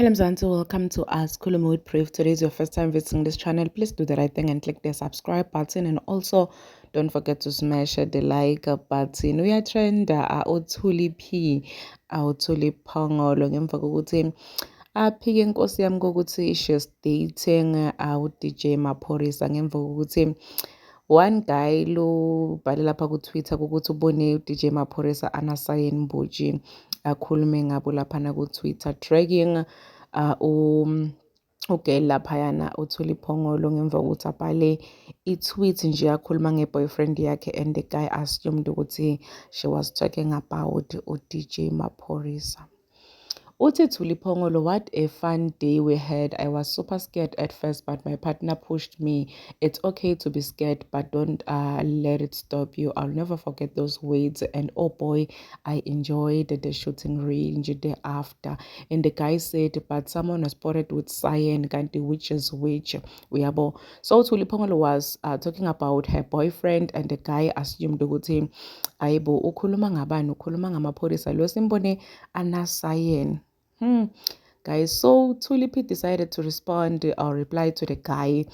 Hello Mzansi, welcome to Ask Khuluma with Priv. Today is your first time visiting this channel. Please do the right thing and click the subscribe button, and also don't forget to smash the like button. We are trend Thuli Thuli Phongolo ngemva kokuthi aphike inkosi yami kokuthi she's dating DJ Maphorisa ngemva kokuthi one guy lo bhale lapha ku-Twitter ukuthi ubone DJ Maphorisa ana Cyan Boujee akhulume ngabo laphana ku-Twitter dragging ugel laphayana uThuli Phongolo ngemva kokuthi abhale i-tweet nje yakhuluma nge-boyfriend yakhe, and the guy assumed ukuthi she was talking about uDJ Maphorisa. Uthi Thuli Phongolo, what a fun day we had. I was super scared at first, but my partner pushed me. It's okay to be scared, but don't let it stop you. I'll never forget those words. And oh boy, I enjoyed the shooting range thereafter. And the guy said, but someone was spotted with Cyan, which is which. So Thuli Phongolo was talking about her boyfriend, and the guy assumed ukuthi ayibo ukhuluma ngabani, ukhuluma ngamaphorisa lo simbone ana Cyan. Guys, so Thuli decided to respond or reply to the guy.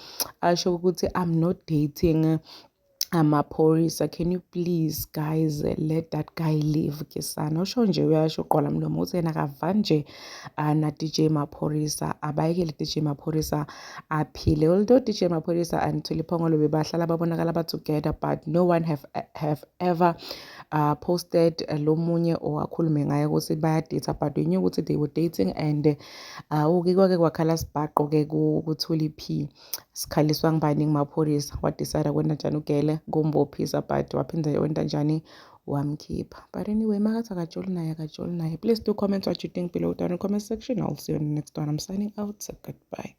I'm not dating Maphorisa. Can you please, guys, let that guy live? Kisana usho nje uyasho qola mlomo uthi yena akavanje na DJ Maphorisa, abayekele DJ Maphorisa aphile. Although DJ Maphorisa and Thuli Phongolo bebahlala babonakala ba together, but no one have ever posted lo munye or akhulume ngaye ukuthi bayadate, but we knew ukuthi they were dating. And kwake kwakhala sibhaqo ke kuThuli P sikhaliswa ngibani nguMaphorisa, wadecide kwenta njani ugele kumbophisa, but waphinde wenta njani wamkhipha. But anyway, makathi akajoli naye. Please do comment what you think below down in the comment section. I'll see you in the next one. I'm signing out. So goodbye.